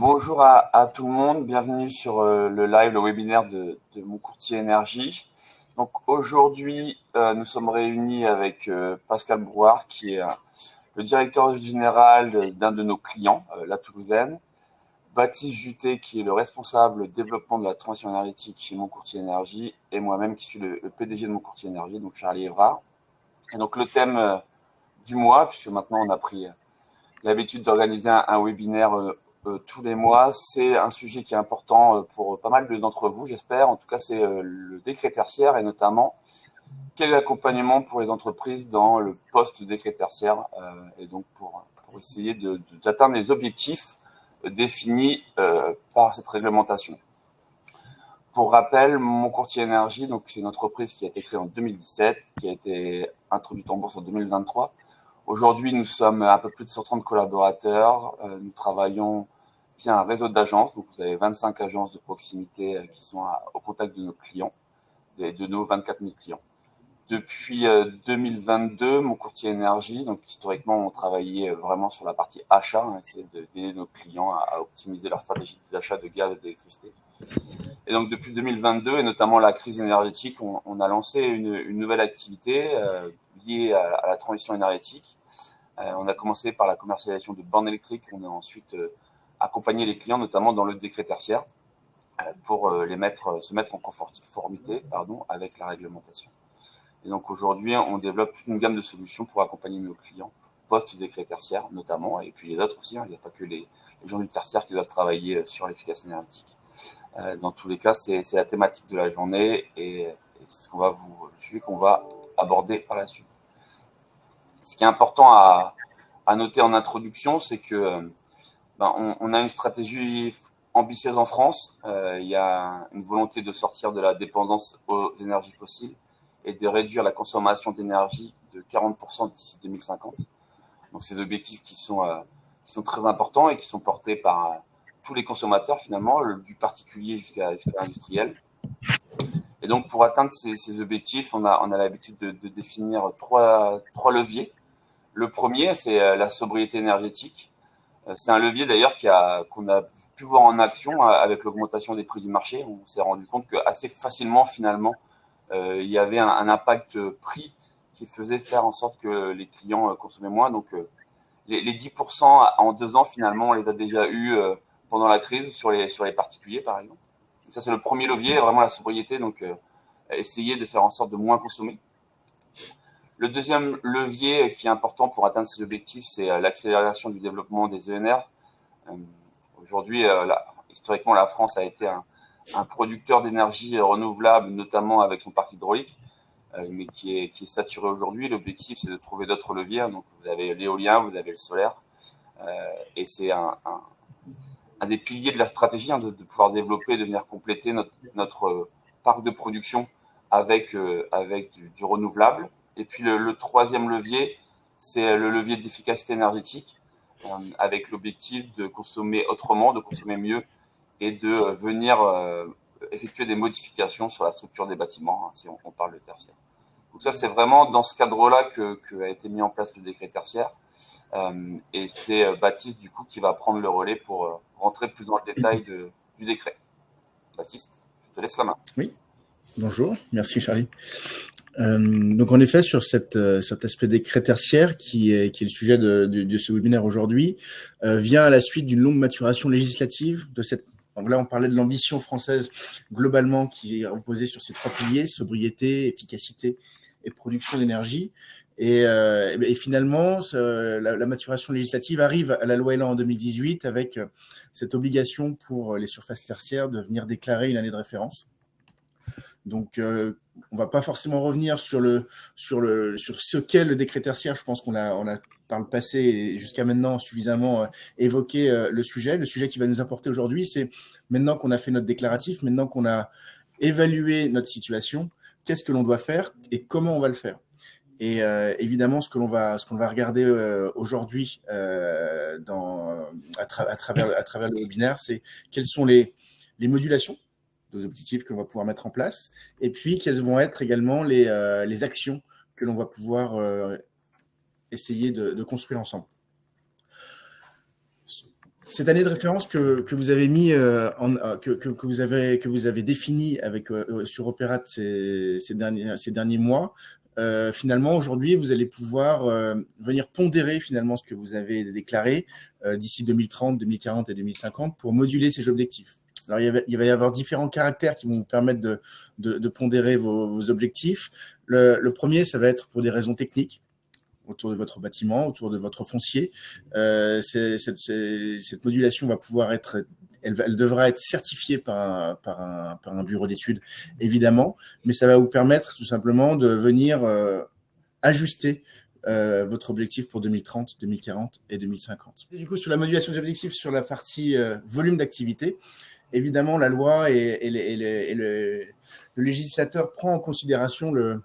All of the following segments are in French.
Bonjour à tout le monde, bienvenue sur le live, le webinaire de Mon Courtier Énergie. Donc aujourd'hui, nous sommes réunis avec Pascal Brouard, qui est le directeur général d'un de nos clients, la Toulousaine, Baptiste Juté, qui est le responsable développement de la transition énergétique chez Mon Courtier Énergie, et moi-même qui suis le PDG de Mon Courtier Énergie, donc Charlie Évrard. Et donc le thème du mois, puisque maintenant on a pris l'habitude d'organiser un webinaire tous les mois. C'est un sujet qui est important pour pas mal d'entre vous, j'espère. En tout cas, c'est le décret tertiaire et notamment quel est l'accompagnement pour les entreprises dans le post-décret tertiaire et donc pour essayer d'atteindre les objectifs définis par cette réglementation. Pour rappel, Mon Courtier Énergie, donc c'est une entreprise qui a été créée en 2017, qui a été introduite en bourse en 2023. Aujourd'hui, nous sommes un peu plus de 130 collaborateurs. Nous travaillons via un réseau d'agences. Donc, vous avez 25 agences de proximité qui sont au contact de nos clients, de nos 24 000 clients. Depuis 2022, Mon Courtier Énergie, donc historiquement, on travaillait vraiment sur la partie achat, essayer d'aider nos clients à optimiser leur stratégie d'achat de gaz et d'électricité. Et donc, depuis 2022, et notamment la crise énergétique, on a lancé une nouvelle activité liée à la transition énergétique. On a commencé par la commercialisation de bornes électriques. On a ensuite accompagné les clients, notamment dans le décret tertiaire, pour se mettre en conformité avec la réglementation. Et donc aujourd'hui, on développe toute une gamme de solutions pour accompagner nos clients post-décret tertiaire, notamment, et puis les autres aussi. Il n'y a pas que les gens du tertiaire qui doivent travailler sur l'efficacité énergétique. Dans tous les cas, c'est la thématique de la journée et c'est le sujet qu'on va aborder par la suite. Ce qui est important à noter en introduction, c'est que on a une stratégie ambitieuse en France. Il y a une volonté de sortir de la dépendance aux énergies fossiles et de réduire la consommation d'énergie de 40% d'ici 2050. Donc, c'est des objectifs qui sont très importants et qui sont portés par tous les consommateurs finalement, du particulier jusqu'à l'industriel. Et donc, pour atteindre ces objectifs, on a l'habitude de définir trois leviers. Le premier, c'est la sobriété énergétique. C'est un levier d'ailleurs qu'on a pu voir en action avec l'augmentation des prix du marché. On s'est rendu compte que assez facilement, finalement, il y avait un impact prix qui faisait faire en sorte que les clients consommaient moins. Donc, les 10% en 2 ans, finalement, on les a déjà eus pendant la crise sur les particuliers, par exemple. Donc, ça, c'est le premier levier, vraiment la sobriété. Donc, essayer de faire en sorte de moins consommer. Le deuxième levier qui est important pour atteindre ces objectifs, c'est l'accélération du développement des ENR. Aujourd'hui, historiquement, la France a été un producteur d'énergie renouvelable, notamment avec son parc hydraulique, mais qui est saturé aujourd'hui. L'objectif, c'est de trouver d'autres leviers. Donc, vous avez l'éolien, vous avez le solaire, et c'est un des piliers de la stratégie de pouvoir développer, de venir compléter notre parc de production avec du renouvelable. Et puis le troisième levier, c'est le levier d'efficacité énergétique, avec l'objectif de consommer autrement, de consommer mieux et de venir effectuer des modifications sur la structure des bâtiments, si on parle de tertiaire. Donc ça, c'est vraiment dans ce cadre-là que a été mis en place le décret tertiaire. Et c'est Baptiste, du coup, qui va prendre le relais pour rentrer plus dans le détail du décret. Baptiste, je te laisse la main. Oui, bonjour, merci Charlie. Donc en effet, sur cet aspect décret tertiaire qui est le sujet de ce webinaire aujourd'hui, vient à la suite d'une longue maturation législative de cette. Donc là, on parlait de l'ambition française globalement qui est reposée sur ces 3 piliers, sobriété, efficacité et production d'énergie. Et finalement, la maturation législative arrive à la loi Elan en 2018 avec cette obligation pour les surfaces tertiaires de venir déclarer une année de référence. Donc, on ne va pas forcément revenir sur ce qu'est le décret tertiaire. Je pense qu'on a par le passé et jusqu'à maintenant suffisamment évoqué le sujet. Le sujet qui va nous apporter aujourd'hui, c'est maintenant qu'on a fait notre déclaratif, maintenant qu'on a évalué notre situation, qu'est-ce que l'on doit faire et comment on va le faire. Et évidemment, ce que l'on va regarder aujourd'hui à travers le webinaire, c'est quelles sont les modulations des objectifs que l'on va pouvoir mettre en place, et puis quelles vont être également les actions que l'on va pouvoir essayer de construire ensemble. Cette année de référence que vous avez mis que vous avez défini avec sur Opérat ces derniers mois, finalement aujourd'hui vous allez pouvoir venir pondérer finalement ce que vous avez déclaré d'ici 2030, 2040 et 2050 pour moduler ces objectifs. Alors il va y avoir différents caractères qui vont vous permettre de pondérer vos objectifs. Le premier, ça va être pour des raisons techniques, autour de votre bâtiment, autour de votre foncier. Cette modulation va pouvoir être, elle devra être certifiée par un bureau d'études, évidemment, mais ça va vous permettre tout simplement de venir ajuster votre objectif pour 2030, 2040 et 2050. Et du coup, sur la modulation des objectifs, sur la partie volume d'activité, évidemment, la loi et le législateur prend en considération le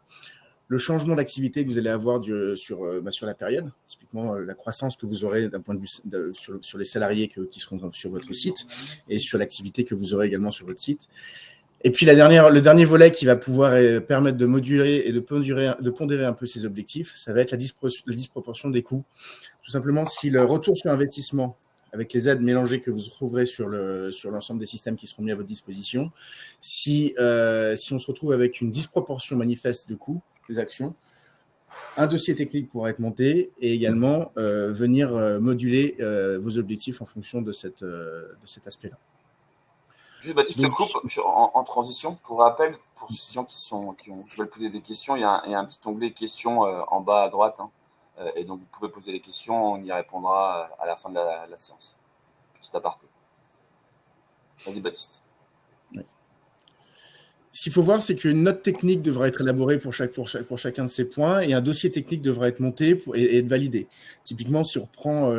changement d'activité que vous allez avoir sur la période, typiquement la croissance que vous aurez d'un point de vue sur les salariés qui seront sur votre site et sur l'activité que vous aurez également sur votre site. Et puis le dernier volet qui va pouvoir permettre de moduler et de pondérer un peu ces objectifs, ça va être la disproportion des coûts. Tout simplement, si le retour sur investissement avec les aides mélangées que vous trouverez sur l'ensemble des systèmes qui seront mis à votre disposition, si on se retrouve avec une disproportion manifeste de coûts, des actions, un dossier technique pourra être monté et également venir moduler vos objectifs en fonction de cet aspect-là. Baptiste, je te coupe en transition. Pour rappel, pour ceux qui veulent poser des questions, il y a un petit onglet questions en bas à droite. Et donc, vous pouvez poser les questions, on y répondra à la fin de la séance. Petit aparté. Vas-y, Baptiste. Ce qu'il faut voir, c'est qu'une note technique devra être élaborée pour chacun de ces points et un dossier technique devra être monté et être validé. Typiquement, si on reprend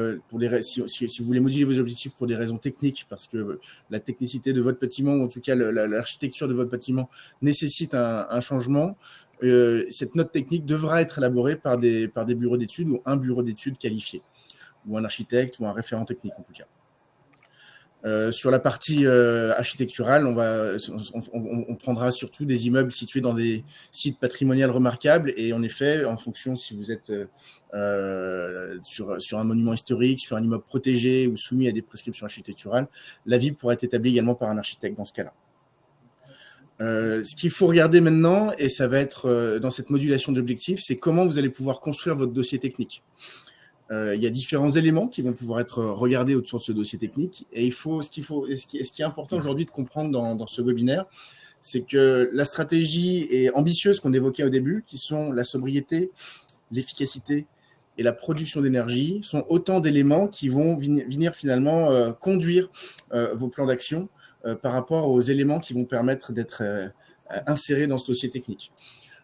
si vous voulez moduler vos objectifs pour des raisons techniques, parce que la technicité de votre bâtiment, ou en tout cas l'architecture de votre bâtiment nécessite un changement, cette note technique devra être élaborée par des bureaux d'études ou un bureau d'études qualifié, ou un architecte ou un référent technique en tout cas. Sur la partie architecturale, on prendra surtout des immeubles situés dans des sites patrimoniaux remarquables et en effet, en fonction si vous êtes sur un monument historique, sur un immeuble protégé ou soumis à des prescriptions architecturales, l'avis pourra être établi également par un architecte dans ce cas-là. Ce qu'il faut regarder maintenant, et ça va être dans cette modulation d'objectifs, c'est comment vous allez pouvoir construire votre dossier technique. Il y a différents éléments qui vont pouvoir être regardés autour de ce dossier technique. Et ce qui est important aujourd'hui de comprendre dans ce webinaire, c'est que la stratégie est ambitieuse qu'on évoquait au début, qui sont la sobriété, l'efficacité et la production d'énergie, sont autant d'éléments qui vont venir finalement conduire vos plans d'action par rapport aux éléments qui vont permettre d'être insérés dans ce dossier technique.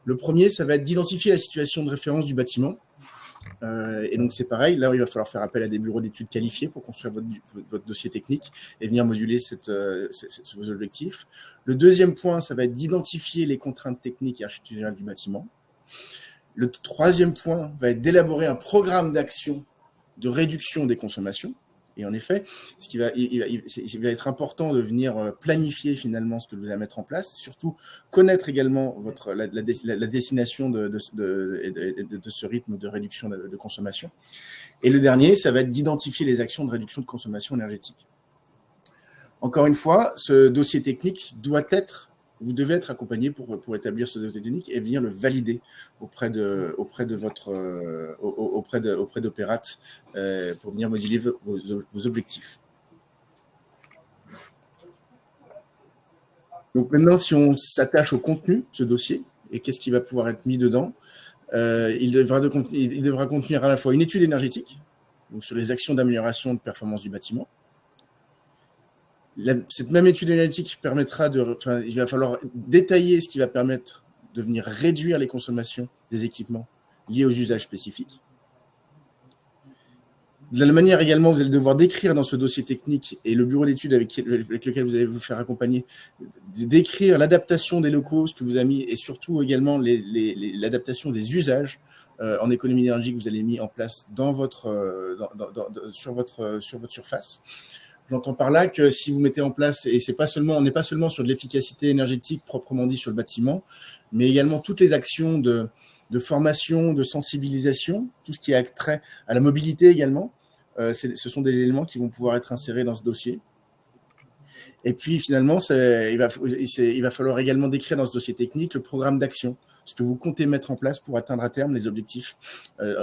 Le premier, ça va être d'identifier la situation de référence du bâtiment. Et donc c'est pareil, là il va falloir faire appel à des bureaux d'études qualifiés pour construire votre dossier technique et venir moduler vos objectifs. Le deuxième point, ça va être d'identifier les contraintes techniques et architecturales du bâtiment. Le troisième point va être d'élaborer un programme d'action de réduction des consommations. Et en effet, il va être important de venir planifier finalement ce que vous allez mettre en place, surtout connaître également la destination de ce rythme de réduction de consommation. Et le dernier, ça va être d'identifier les actions de réduction de consommation énergétique. Encore une fois, ce dossier technique vous devez être accompagné pour établir ce dossier technique et venir le valider auprès d'Opérat pour venir moduler vos objectifs. Donc maintenant, si on s'attache au contenu de ce dossier et qu'est-ce qui va pouvoir être mis dedans, il devra contenir à la fois une étude énergétique, donc sur les actions d'amélioration de performance du bâtiment. Cette même étude énergétique il va falloir détailler ce qui va permettre de venir réduire les consommations des équipements liés aux usages spécifiques. De la même manière également, vous allez devoir décrire dans ce dossier technique et le bureau d'études avec lequel vous allez vous faire accompagner, décrire l'adaptation des locaux, ce que vous avez mis, et surtout également l'adaptation des usages en économie d'énergie que vous avez mis en place sur votre surface. J'entends par là que si vous mettez en place, et on n'est pas seulement sur de l'efficacité énergétique proprement dit sur le bâtiment, mais également toutes les actions de formation, de sensibilisation, tout ce qui a trait à la mobilité également, ce sont des éléments qui vont pouvoir être insérés dans ce dossier. Et puis finalement, il va falloir également décrire dans ce dossier technique le programme d'action, ce que vous comptez mettre en place pour atteindre à terme les objectifs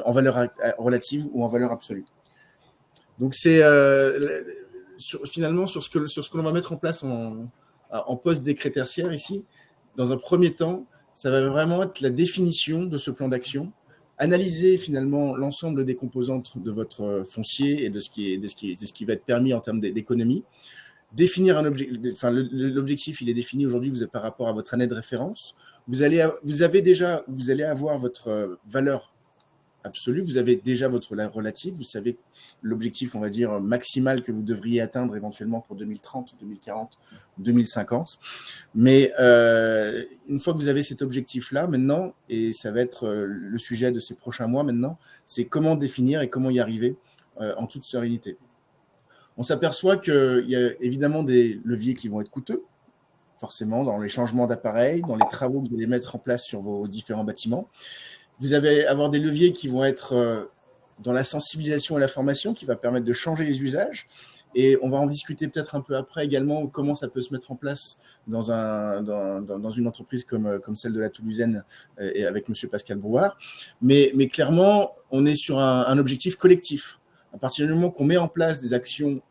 en valeur relative ou en valeur absolue. Donc c'est finalement sur ce que l'on va mettre en place en poste décret tertiaire ici. Dans un premier temps, ça va vraiment être la définition de ce plan d'action, analyser finalement l'ensemble des composantes de votre foncier et de ce qui va être permis en termes d'économie. Définir un objectif, enfin l'objectif il est défini aujourd'hui, vous êtes par rapport à votre année de référence. Vous allez avoir votre valeur absolue, vous avez déjà votre relative, vous savez l'objectif, on va dire, maximal que vous devriez atteindre éventuellement pour 2030, 2040, 2050. Mais une fois que vous avez cet objectif-là, maintenant, et ça va être le sujet de ces prochains mois maintenant, c'est comment définir et comment y arriver en toute sérénité. On s'aperçoit qu'il y a évidemment des leviers qui vont être coûteux, forcément, dans les changements d'appareils, dans les travaux que vous allez mettre en place sur vos différents bâtiments. Vous allez avoir des leviers qui vont être dans la sensibilisation et la formation, qui va permettre de changer les usages. Et on va en discuter peut-être un peu après également, comment ça peut se mettre en place dans une entreprise comme celle de la Toulousaine et avec M. Pascal Brouard. Mais clairement, on est sur un objectif collectif. À partir du moment qu'on met en place des actions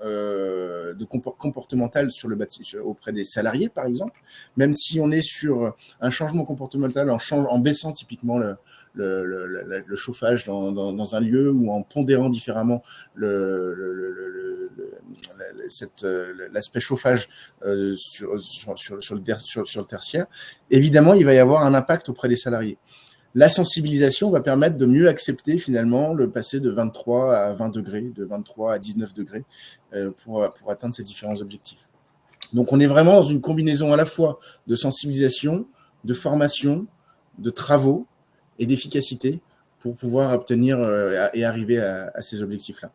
comportementales sur le auprès des salariés, par exemple, même si on est sur un changement comportemental en baissant typiquement le chauffage dans un lieu ou en pondérant différemment l'aspect chauffage sur le tertiaire, évidemment, il va y avoir un impact auprès des salariés. La sensibilisation va permettre de mieux accepter finalement le passer de 23 à 20 degrés, de 23 à 19 degrés pour atteindre ces différents objectifs. Donc on est vraiment dans une combinaison à la fois de sensibilisation, de formation, de travaux et d'efficacité pour pouvoir obtenir et arriver à ces objectifs-là.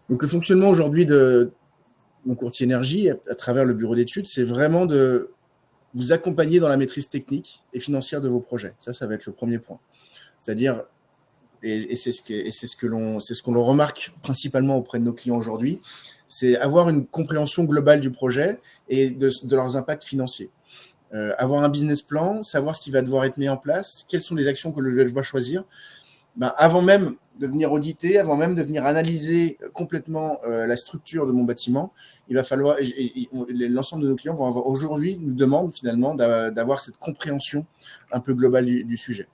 Donc le fonctionnement aujourd'hui de mon courtier énergie à travers le bureau d'études, c'est vraiment de vous accompagner dans la maîtrise technique et financière de vos projets. Ça va être le premier point. C'est-à-dire, et c'est ce que l'on remarque principalement auprès de nos clients aujourd'hui, c'est avoir une compréhension globale du projet et de leurs impacts financiers. Avoir un business plan, savoir ce qui va devoir être mis en place, quelles sont les actions que je dois choisir. Avant même de venir auditer, avant même de venir analyser complètement la structure de mon bâtiment, il va falloir, l'ensemble de nos clients vont avoir aujourd'hui, nous demandent finalement d'avoir cette compréhension un peu globale du sujet.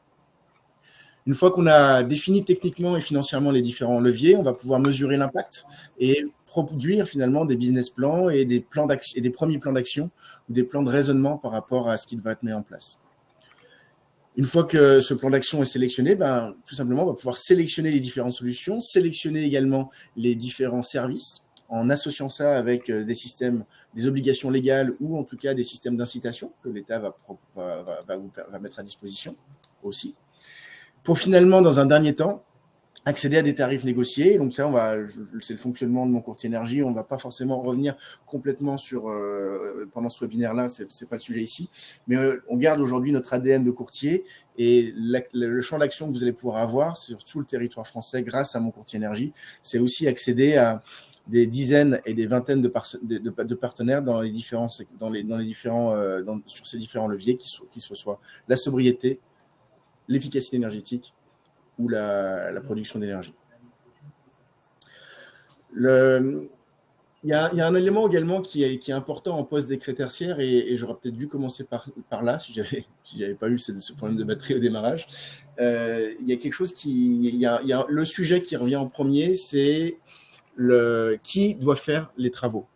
Une fois qu'on a défini techniquement et financièrement les différents leviers, on va pouvoir mesurer l'impact et produire finalement des business plans et des plans d'action, et des premiers plans d'action ou des plans de raisonnement par rapport à ce qui va être mis en place. Une fois que ce plan d'action est sélectionné, tout simplement, on va pouvoir sélectionner les différentes solutions, sélectionner également les différents services en associant ça avec des systèmes, des obligations légales ou en tout cas des systèmes d'incitation que l'État va mettre à disposition aussi. Pour finalement, dans un dernier temps, accéder à des tarifs négociés. Donc ça, c'est le fonctionnement de mon courtier énergie. On ne va pas forcément revenir complètement sur pendant ce webinaire-là, c'est pas le sujet ici. Mais on garde aujourd'hui notre ADN de courtier et le champ d'action que vous allez pouvoir avoir sur tout le territoire français grâce à mon courtier énergie, c'est aussi accéder à des dizaines et des vingtaines de partenaires sur ces différents leviers, qui soient la sobriété, l'efficacité énergétique ou la production d'énergie. Il y a un élément également qui est important en poste décret tertiaire et j'aurais peut-être dû commencer par là si j'avais pas eu ce problème de batterie au démarrage. Il y a quelque chose il y a le sujet qui revient en premier, c'est qui doit faire les travaux.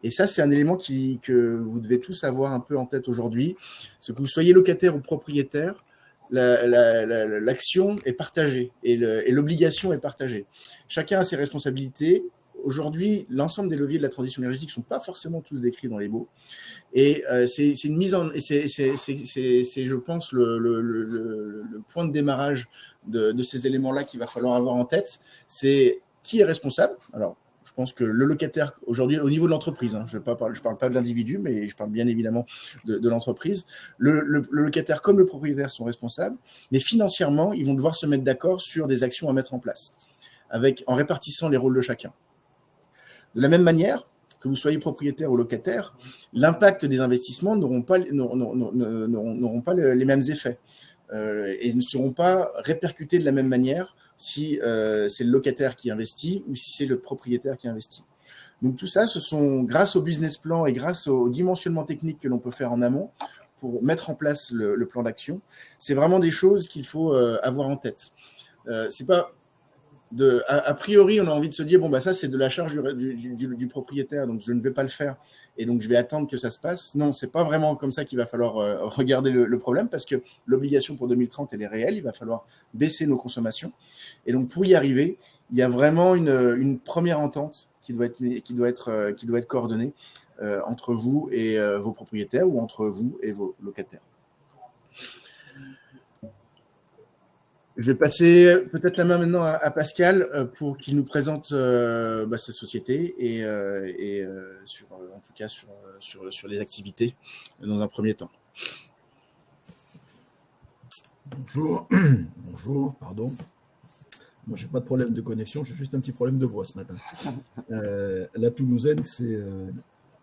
Et ça, c'est un élément que vous devez tous avoir un peu en tête aujourd'hui. C'est que vous soyez locataire ou propriétaire, l'action est partagée et l'obligation est partagée. Chacun a ses responsabilités. Aujourd'hui, l'ensemble des leviers de la transition énergétique ne sont pas forcément tous décrits dans les baux. Et c'est une mise en... C'est, je pense, le point de démarrage de ces éléments-là qu'il va falloir avoir en tête. C'est qui est responsable. Alors, je pense que le locataire, aujourd'hui, au niveau de l'entreprise, je ne parle pas de l'individu, mais je parle bien évidemment de l'entreprise, le locataire comme le propriétaire sont responsables, mais financièrement, ils vont devoir se mettre d'accord sur des actions à mettre en place. en répartissant les rôles de chacun. De la même manière, que vous soyez propriétaire ou locataire, l'impact des investissements n'auront pas les mêmes effets et ne seront pas répercutés de la même manière si c'est le locataire qui investit ou si c'est le propriétaire qui investit. Donc tout ça, ce sont grâce au business plan et grâce au dimensionnement technique que l'on peut faire en amont pour mettre en place le plan d'action. C'est vraiment des choses qu'il faut avoir en tête. C'est pas a priori, on a envie de se dire, bon, bah, ça, c'est de la charge du propriétaire, donc je ne vais pas le faire, et donc je vais attendre que ça se passe. Non, c'est pas vraiment comme ça qu'il va falloir regarder le problème, parce que l'obligation pour 2030, elle est réelle, il va falloir baisser nos consommations. Et donc, pour y arriver, il y a vraiment une première entente qui doit être coordonnée entre vous et vos propriétaires, ou entre vous et vos locataires. Je vais passer peut-être la main maintenant à Pascal pour qu'il nous présente sa société et en tout cas sur les activités dans un premier temps. Bonjour, bonjour, pardon. Moi, j'ai pas de problème de connexion, j'ai juste un petit problème de voix ce matin. La Toulousaine, c'est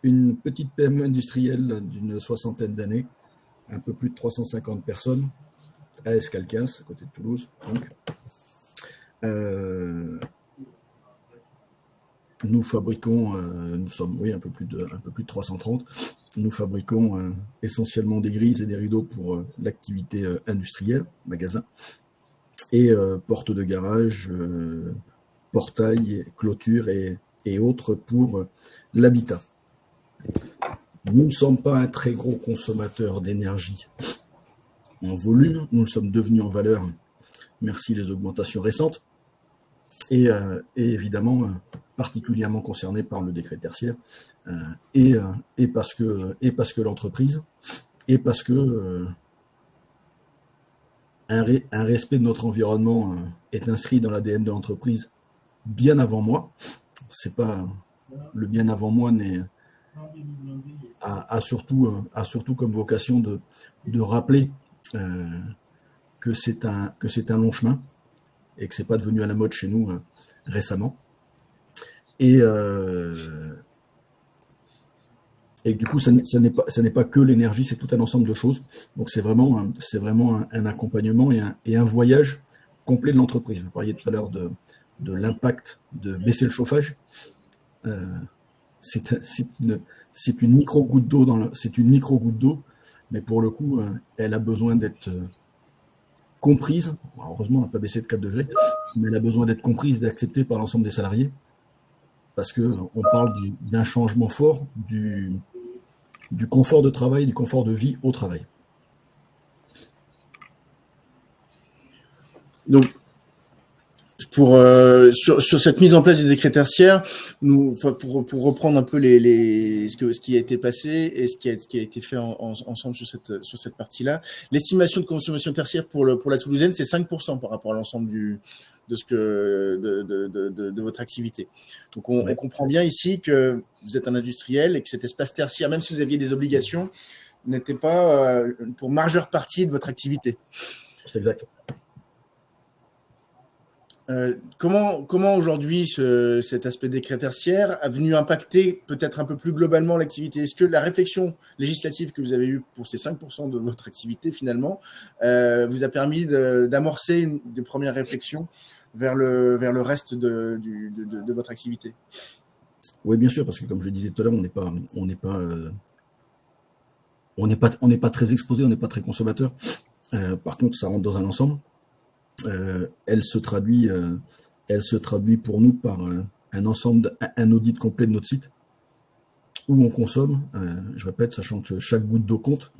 une petite PME industrielle d'une 60aine d'années, un peu plus de 350 personnes, à Escalquins, à côté de Toulouse. Donc, nous fabriquons, nous sommes un peu plus de 330. Nous fabriquons essentiellement des grilles et des rideaux pour l'activité industrielle, magasin, et portes de garage, portails, clôtures et autres pour l'habitat. Nous ne sommes pas un très gros consommateur d'énergie en volume, nous le sommes devenus en valeur, merci les augmentations récentes, et évidemment particulièrement concernés par le décret tertiaire, et parce que l'entreprise, et parce que un respect de notre environnement est inscrit dans l'ADN de l'entreprise bien avant moi. C'est pas le bien avant moi a surtout comme vocation de rappeler que c'est un long chemin et que c'est pas devenu à la mode chez nous récemment, et du coup ça n'est pas que l'énergie, c'est tout un ensemble de choses. Donc c'est vraiment un accompagnement et un voyage complet de l'entreprise. Vous parliez tout à l'heure de l'impact de baisser le chauffage. C'est une micro goutte d'eau, mais pour le coup, elle a besoin d'être comprise. Heureusement, on n'a pas baissé de 4 degrés, mais elle a besoin d'être comprise et acceptée par l'ensemble des salariés, parce qu'on parle d'un changement fort du confort de travail, du confort de vie au travail. Donc, sur cette mise en place du décret tertiaire, pour reprendre un peu ce qui a été passé et ce qui a été fait ensemble sur cette partie-là, l'estimation de consommation tertiaire pour la Toulousaine, c'est 5% par rapport à l'ensemble de votre activité. Donc on comprend bien ici que vous êtes un industriel et que cet espace tertiaire, même si vous aviez des obligations, n'était pas pour majeure partie de votre activité. C'est exact. Comment aujourd'hui cet aspect décret tertiaire a venu impacter peut-être un peu plus globalement l'activité? Est-ce que la réflexion législative que vous avez eue pour ces 5% de votre activité finalement vous a permis d'amorcer des premières réflexions vers le reste de votre activité? Oui, bien sûr, parce que comme je le disais tout à l'heure, on n'est pas très exposé, on n'est pas très consommateur. Par contre, ça rentre dans un ensemble. Elle se traduit pour nous par un audit complet de notre site où on consomme, je répète, sachant que chaque goutte d'eau compte.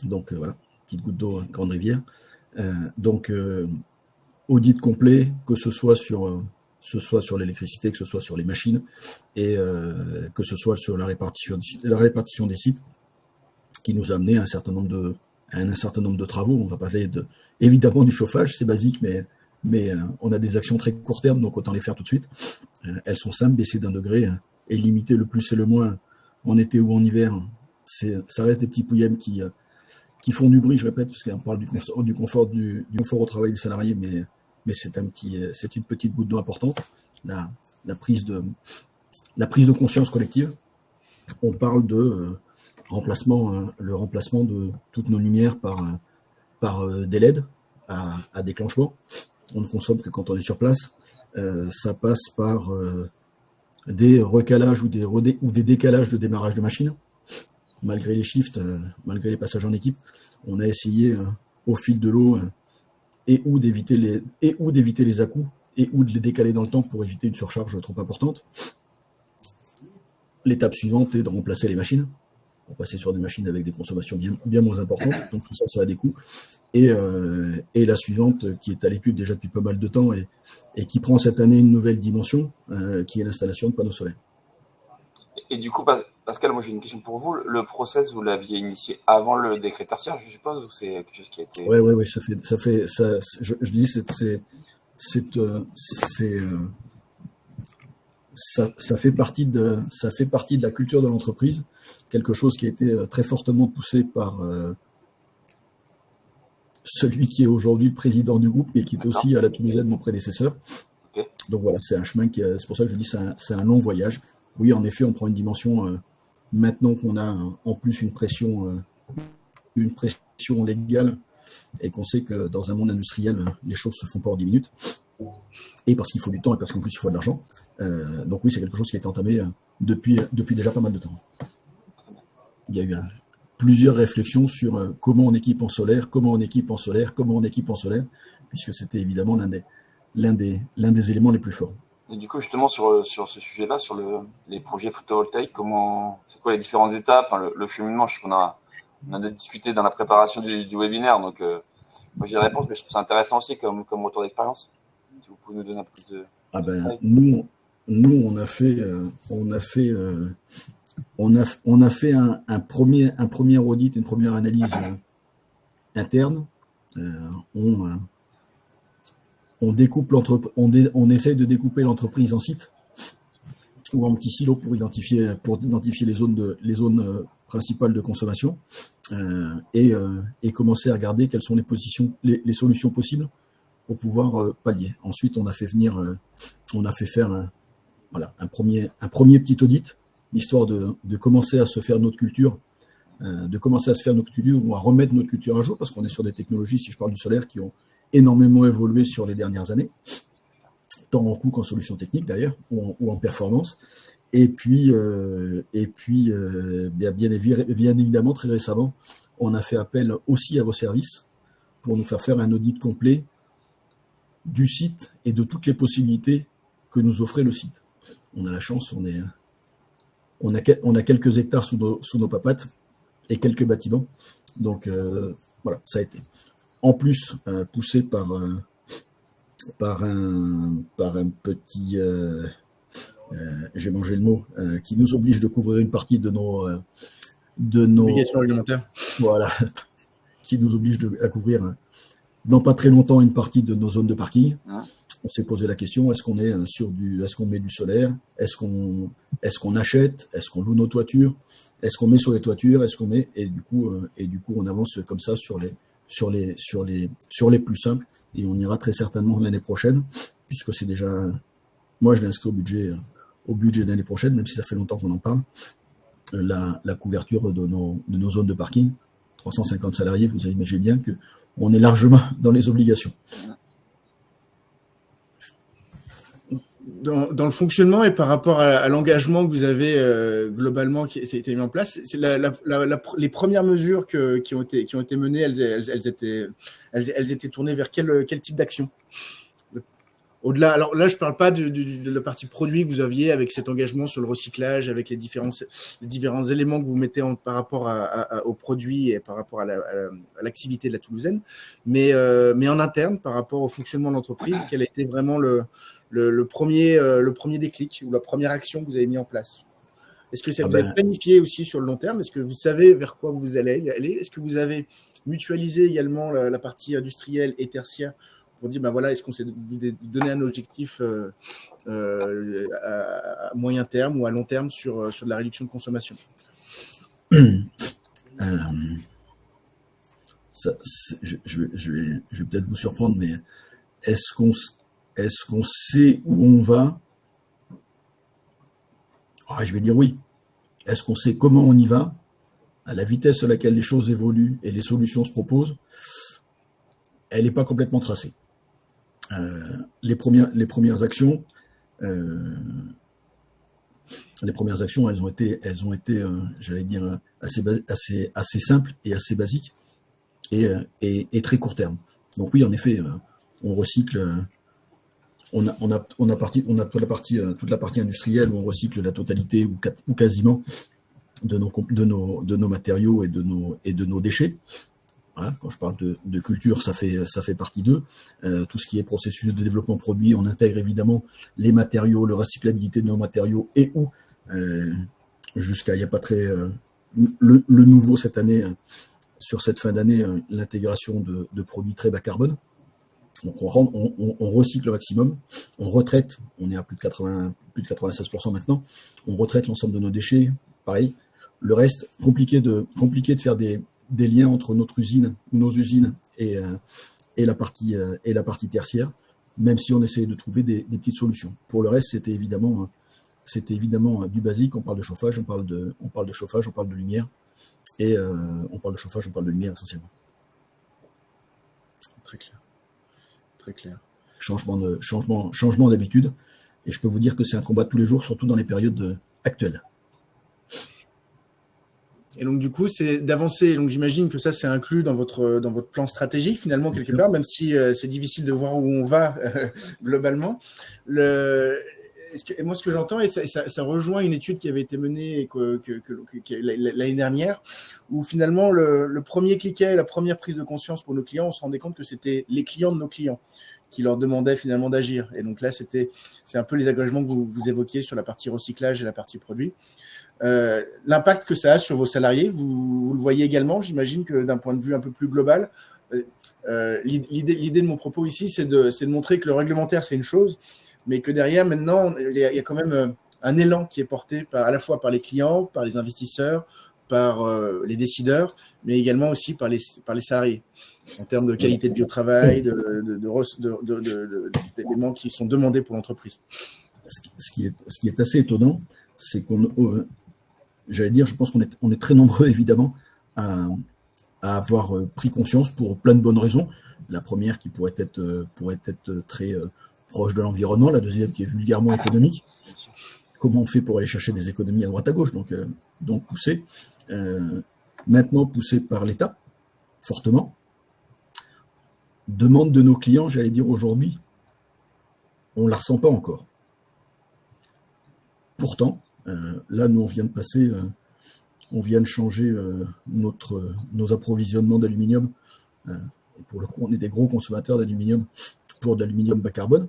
Donc voilà, petite goutte d'eau, grande rivière. Donc audit complet, que ce soit sur l'électricité, que ce soit sur les machines, et que ce soit sur la répartition des sites, qui nous a amené à un certain nombre de travaux. On va parler évidemment du chauffage, c'est basique, mais on a des actions très court terme, donc autant les faire tout de suite. Elles sont simples, baisser d'1 degré et limiter le plus et le moins en été ou en hiver. Ça reste des petits pouillèmes qui font du bruit, je répète, parce qu'on parle du confort au travail des salariés, mais c'est une petite goutte d'eau importante. La prise de conscience collective. On parle de le remplacement de toutes nos lumières par des LED à déclenchement. On ne consomme que quand on est sur place. Ça passe par des recalages ou des décalages de démarrage de machine. Malgré les shifts, malgré les passages en équipe, on a essayé au fil de l'eau et ou d'éviter les à-coups et ou de les décaler dans le temps pour éviter une surcharge trop importante. L'étape suivante est de remplacer les machines, pour passer sur des machines avec des consommations bien moins importantes. Donc tout ça, ça a des coûts. Et la suivante, qui est à l'étude déjà depuis pas mal de temps et qui prend cette année une nouvelle dimension, qui est l'installation de panneaux solaires. Et du coup, Pascal, moi j'ai une question pour vous. Le process, vous l'aviez initié avant le décret tertiaire, je suppose, ou c'est quelque chose qui a été... Oui, je dis, ça fait partie de la culture de l'entreprise, quelque chose qui a été très fortement poussé par celui qui est aujourd'hui le président du groupe et qui est aussi à la Toulousaine mon prédécesseur. Okay. Donc voilà, c'est un chemin c'est pour ça que je dis c'est un long voyage. Oui, en effet, on prend une dimension maintenant qu'on a en plus une pression légale et qu'on sait que dans un monde industriel, les choses se font pas en 10 minutes. Et parce qu'il faut du temps et parce qu'en plus il faut de l'argent. Donc oui, c'est quelque chose qui a été entamé depuis déjà pas mal de temps. Il y a eu plusieurs réflexions sur comment on équipe en solaire, puisque c'était évidemment l'un des éléments les plus forts. Et du coup, justement, sur ce sujet-là, sur les projets photovoltaïques, c'est quoi les différentes étapes, enfin, le cheminement, je sais qu'on a discuté dans la préparation du webinaire, donc moi j'ai la réponse, mais je trouve ça intéressant aussi comme retour d'expérience. Si vous pouvez nous donner un peu plus de... Nous, on a fait un premier audit, une première analyse interne. On essaye de découper l'entreprise en sites ou en petits silos pour identifier les zones principales de consommation et commencer à regarder quelles sont les solutions possibles pour pouvoir pallier. Ensuite, on a fait faire un premier petit audit, histoire de commencer à se faire notre culture, ou à remettre notre culture à jour, parce qu'on est sur des technologies, si je parle du solaire, qui ont énormément évolué sur les dernières années, tant en coût qu'en solutions techniques d'ailleurs, ou en performance. Et puis, bien évidemment, très récemment, on a fait appel aussi à vos services pour nous faire un audit complet du site et de toutes les possibilités que nous offrait le site. On a la chance, on a quelques hectares sous nos papates et quelques bâtiments. Donc voilà, ça a été. En plus, poussé par un petit, j'ai mangé le mot, qui nous oblige de couvrir une partie de nos obligations réglementaires. Voilà, qui nous oblige à couvrir dans pas très longtemps une partie de nos zones de parking. On s'est posé la question, est-ce qu'on met du solaire, est-ce qu'on achète, est-ce qu'on loue nos toitures, est-ce qu'on met sur les toitures, et du coup on avance comme ça sur les plus simples, et on ira très certainement l'année prochaine, puisque c'est déjà, moi je l'ai inscrit au budget de l'année prochaine, même si ça fait longtemps qu'on en parle, la couverture de nos zones de parking, 350 salariés, vous imaginez bien qu'on est largement dans les obligations. Dans le fonctionnement et par rapport à l'engagement que vous avez globalement qui a été mis en place, c'est les premières mesures qui ont été menées, elles étaient tournées vers quel type d'action? Au-delà, alors là, je ne parle pas de la partie produit que vous aviez avec cet engagement sur le recyclage, avec les différents éléments que vous mettez par rapport aux produits et par rapport à l'activité de la Toulousaine, mais en interne, par rapport au fonctionnement de l'entreprise, quel a été vraiment le premier déclic ou la première action que vous avez mis en place? Est-ce que vous avez planifié aussi sur le long terme? Est-ce que vous savez vers quoi vous allez aller? Est-ce que vous avez mutualisé également la partie industrielle et tertiaire pour dire, voilà, est-ce qu'on s'est donné un objectif à moyen terme ou à long terme sur de la réduction de consommation? Je vais peut-être vous surprendre, mais est-ce qu'on sait où on va? Je vais dire oui. Est-ce qu'on sait comment on y va? À la vitesse à laquelle les choses évoluent et les solutions se proposent, elle n'est pas complètement tracée. Les premières actions, elles ont été, j'allais dire, assez simples et assez basiques et très court terme. Donc oui, en effet, on recycle. On a toute la partie industrielle où on recycle la totalité ou quasiment de nos matériaux et de nos déchets. Voilà, quand je parle de culture, ça fait partie d'eux. Tout ce qui est processus de développement produit, on intègre évidemment les matériaux, la recyclabilité de nos matériaux et ou jusqu'à il n'y a pas très le nouveau cette année, sur cette fin d'année, l'intégration de produits très bas carbone. Donc on recycle le maximum, on retraite, on est à plus de 96% maintenant, on retraite l'ensemble de nos déchets, pareil. Le reste, compliqué de faire des liens entre nos usines et la partie tertiaire, même si on essaie de trouver des petites solutions. Pour le reste, c'était évidemment du basique. On parle de chauffage, on parle de chauffage, on parle de lumière, et on parle de chauffage, on parle de lumière essentiellement. Très clair. Très clair. Changement d'habitude, et je peux vous dire que c'est un combat de tous les jours, surtout dans les périodes actuelles. Et donc, du coup, c'est d'avancer. Donc, j'imagine que ça, c'est inclus dans votre plan stratégique, finalement, quelque part, même si c'est difficile de voir où on va globalement. Et moi, ce que j'entends, et ça rejoint une étude qui avait été menée l'année dernière, où finalement, le premier cliquet, la première prise de conscience pour nos clients, on se rendait compte que c'était les clients de nos clients qui leur demandaient finalement d'agir. Et donc là, c'est un peu les engagements que vous évoquiez sur la partie recyclage et la partie produit. L'impact que ça a sur vos salariés, vous le voyez également, j'imagine que d'un point de vue un peu plus global. L'idée de mon propos ici, c'est de montrer que le réglementaire, c'est une chose, mais que derrière, maintenant, il y a quand même un élan qui est porté à la fois par les clients, par les investisseurs, par les décideurs, mais également aussi par les salariés, en termes de qualité de vie au travail, d'éléments qui sont demandés pour l'entreprise. Ce qui est assez étonnant, c'est j'allais dire, je pense qu'on est très nombreux, évidemment, à avoir pris conscience pour plein de bonnes raisons. La première qui pourrait être très proche de l'environnement, la deuxième qui est vulgairement économique. Comment on fait pour aller chercher des économies à droite à gauche, donc poussé. Maintenant poussé par l'État, fortement. Demande de nos clients, j'allais dire aujourd'hui, on ne la ressent pas encore. Pourtant, là, nous, on vient de changer nos approvisionnements d'aluminium. Et pour le coup, on est des gros consommateurs d'aluminium pour de l'aluminium bas carbone.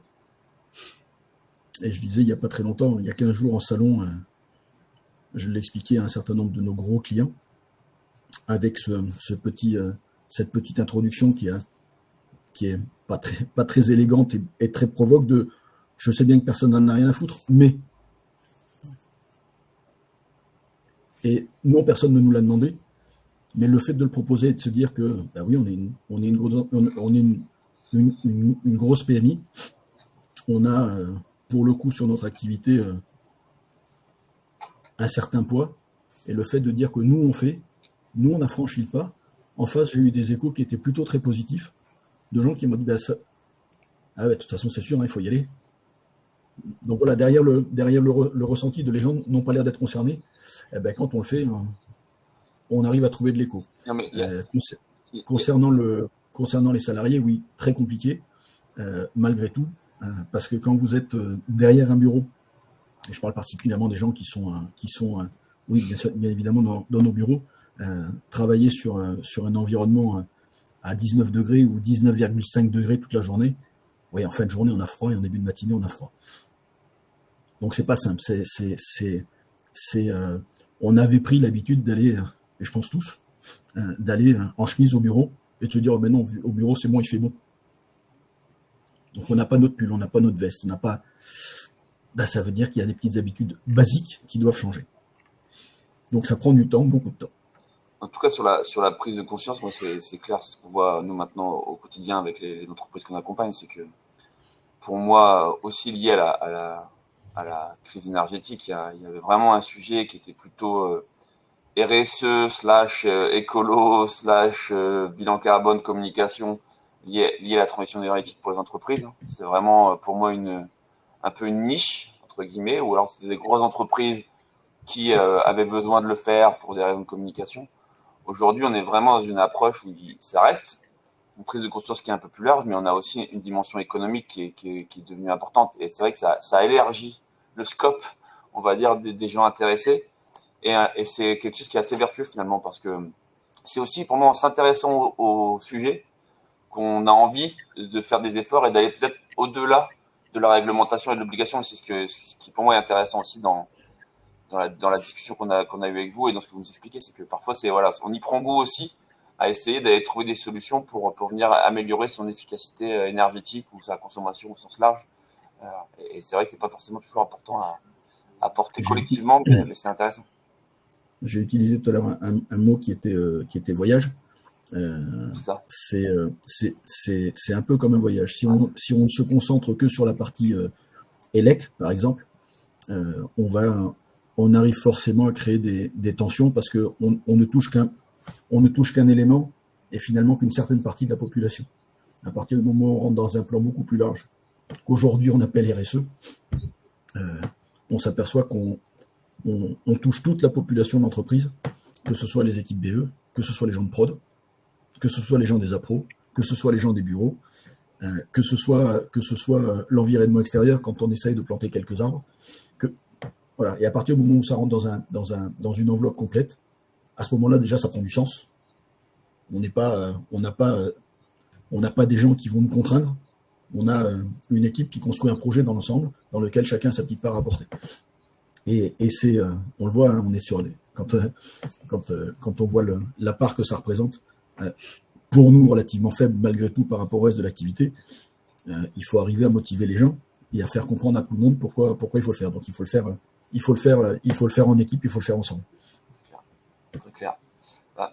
Et je disais, il n'y a pas très longtemps, il y a 15 jours en salon, je l'ai expliqué à un certain nombre de nos gros clients, avec cette petite introduction qui est pas très élégante et très provoque de « je sais bien que personne n'en a rien à foutre, mais… » Et non, personne ne nous l'a demandé, mais le fait de le proposer et de se dire que, bah oui, on est une grosse PMI, on a, pour le coup, sur notre activité, un certain poids, et le fait de dire que nous, on a franchi le pas. En face, j'ai eu des échos qui étaient plutôt très positifs, de gens qui m'ont dit, bah ça, ah ouais, de toute façon, c'est sûr, il faut y aller. Donc voilà, derrière le ressenti de les gens n'ont pas l'air d'être concernés, eh ben, quand on le fait, on arrive à trouver de l'écho. Concernant les salariés, oui, très compliqué, malgré tout, parce que quand vous êtes derrière un bureau, et je parle particulièrement des gens qui sont oui, bien évidemment dans nos bureaux, travailler sur un environnement à 19 degrés ou 19,5 degrés toute la journée, oui, en fin de journée, on a froid et en début de matinée, on a froid. Donc, c'est pas simple. On avait pris l'habitude d'aller, et je pense tous, d'aller en chemise au bureau et de se dire, oh, ben non, au bureau, c'est bon, il fait bon. Donc, on n'a pas notre pull, on n'a pas notre veste, on n'a pas. Ben, ça veut dire qu'il y a des petites habitudes basiques qui doivent changer. Donc, ça prend du temps, beaucoup de temps. En tout cas, sur la prise de conscience, moi, c'est clair, c'est ce qu'on voit, nous, maintenant, au quotidien, avec les entreprises qu'on accompagne, c'est que pour moi aussi lié à la crise énergétique. Il y avait vraiment un sujet qui était plutôt RSE slash écolo slash bilan carbone communication lié à la transition énergétique pour les entreprises. C'est vraiment pour moi un peu une niche entre guillemets, ou alors c'était des grosses entreprises qui avaient besoin de le faire pour des raisons de communication. Aujourd'hui, on est vraiment dans une approche où ça reste une prise de conscience qui est un peu plus large, mais on a aussi une dimension économique qui est devenue importante. Et c'est vrai que ça élargit le scope, on va dire, des gens intéressés. Et c'est quelque chose qui est assez vertueux finalement, parce que c'est aussi pour moi en s'intéressant au sujet qu'on a envie de faire des efforts et d'aller peut-être au-delà de la réglementation et de l'obligation. C'est ce qui pour moi est intéressant aussi dans la discussion qu'on a eue avec vous et dans ce que vous nous expliquez, c'est que parfois voilà, on y prend goût aussi à essayer d'aller trouver des solutions pour venir améliorer son efficacité énergétique ou sa consommation au sens large. Et c'est vrai que c'est pas forcément toujours important à porter collectivement, mais c'est intéressant. J'ai utilisé tout à l'heure un mot qui était voyage. C'est un peu comme un voyage. Si on ne se concentre que sur la partie élec, par exemple, on arrive forcément à créer des tensions parce qu'on ne touche qu'un élément et finalement qu'une certaine partie de la population. À partir du moment où on rentre dans un plan beaucoup plus large, qu'aujourd'hui on appelle RSE, on s'aperçoit qu'on touche toute la population d'entreprise, que ce soit les équipes BE, que ce soit les gens de prod, que ce soit les gens des appros, que ce soit les gens des bureaux, que ce soit l'environnement extérieur quand on essaye de planter quelques arbres. Voilà. Et à partir du moment où ça rentre dans une enveloppe complète, à ce moment-là, déjà, ça prend du sens. On n'a pas des gens qui vont nous contraindre. On a une équipe qui construit un projet dans l'ensemble, dans lequel chacun a sa petite part à apporter. Et c'est, on le voit, hein, on est sur quand on voit la part que ça représente, pour nous relativement faible malgré tout par rapport au reste de l'activité, il faut arriver à motiver les gens et à faire comprendre à tout le monde pourquoi il faut le faire. Donc il faut le faire en équipe, il faut le faire ensemble. Très clair.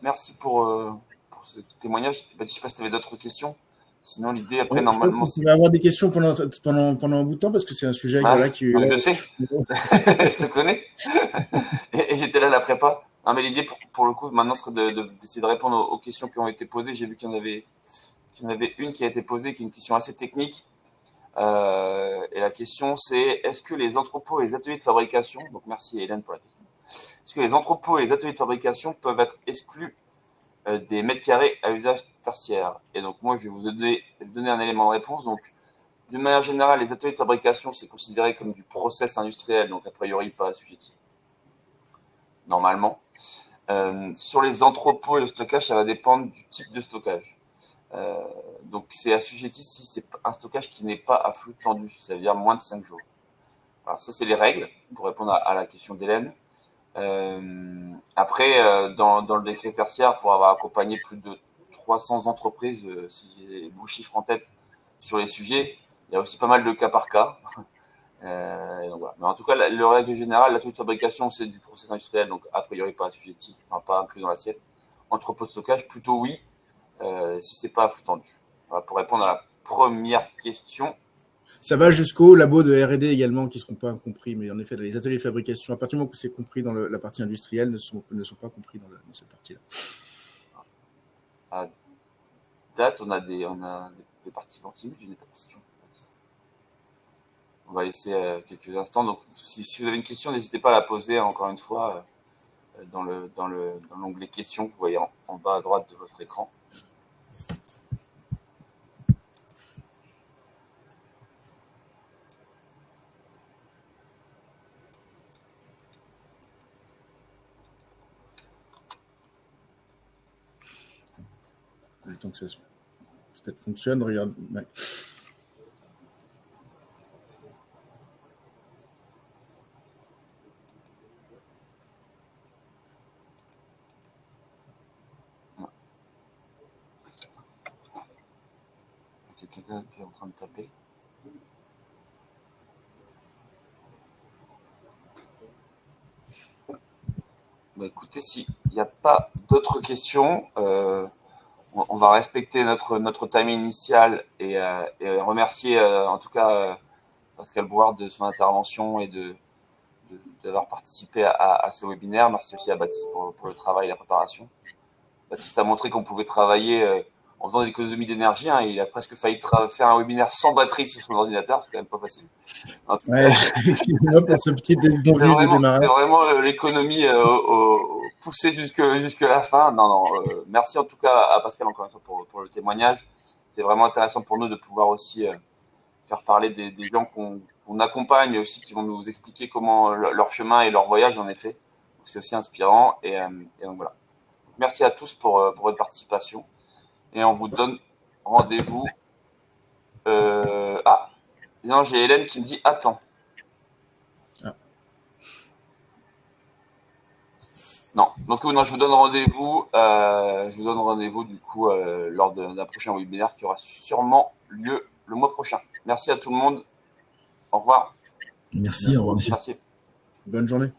Merci pour ce témoignage. Je ne sais pas si tu avais d'autres questions. Sinon, l'idée après, normalement. Je vais avoir des questions pendant un bout de temps parce que c'est un sujet qui. Je sais. Je te connais. et j'étais là à la prépa. Non, mais l'idée pour le coup, maintenant, serait d'essayer de répondre aux questions qui ont été posées. J'ai vu qu'il y en avait une qui a été posée, qui est une question assez technique. Et la question, c'est est-ce que les entrepôts et les ateliers de fabrication, donc merci Hélène pour la question, est-ce que les entrepôts et les ateliers de fabrication peuvent être exclus des mètres carrés à usage tertiaire? Et donc moi, je vais vous donner un élément de réponse. Donc, d'une manière générale, les ateliers de fabrication, c'est considéré comme du process industriel, donc a priori pas assujetti. Normalement. Sur les entrepôts et le stockage, ça va dépendre du type de stockage. Donc c'est assujetti si c'est un stockage qui n'est pas à flux tendu, c'est-à-dire moins de 5 jours. Alors ça, c'est les règles pour répondre à la question d'Hélène. Après, dans le décret tertiaire, pour avoir accompagné plus de 300 entreprises, si j'ai les bons chiffres en tête sur les sujets, il y a aussi pas mal de cas par cas. Donc voilà. Mais en tout cas, la règle générale, l'atelier de fabrication, c'est du process industriel, donc a priori pas assujetti, enfin pas inclus dans l'assiette. Entrepôt de stockage, plutôt oui, si c'est pas à flux tendu. Voilà, pour répondre à la première question. Ça va jusqu'aux labos de R&D également qui ne seront pas compris, mais en effet, les ateliers de fabrication, à partir du moment où c'est compris dans la partie industrielle, ne sont pas compris dans cette partie-là. À date, on a des participants timides, j'ai des questions. On va laisser quelques instants. Donc, si vous avez une question, n'hésitez pas à la poser encore une fois dans l'onglet questions que vous voyez en bas à droite de votre écran. Le temps que ça peut-être fonctionne, regarde. Ouais. Quelqu'un qui est en train de taper. Bah, écoutez, s'il n'y a pas d'autres questions, on va respecter notre timing initial et remercier en tout cas Pascal Brouard de son intervention et d'avoir participé à ce webinaire. Merci aussi à Baptiste pour le travail et la préparation. Baptiste a montré qu'on pouvait travailler en faisant des économies d'énergie. Hein. Il a presque failli faire un webinaire sans batterie sur son ordinateur, c'est quand même pas facile. Ouais, excusez-moi pour ce petit déconvenu de démarrage. C'est vraiment l'économie poussée jusque la fin. Non, merci en tout cas à Pascal encore une fois pour le témoignage. C'est vraiment intéressant pour nous de pouvoir aussi faire parler des gens qu'on accompagne, mais aussi qui vont nous expliquer comment leur chemin et leur voyage en effet. C'est aussi inspirant et donc voilà. Merci à tous pour votre participation et on vous donne rendez-vous. Non, j'ai Hélène qui me dit attends. Non, donc non, je vous donne rendez-vous. Du coup lors d'un prochain webinaire qui aura sûrement lieu le mois prochain. Merci à tout le monde. Au revoir. Merci, au revoir, monsieur. Merci. Bonne journée.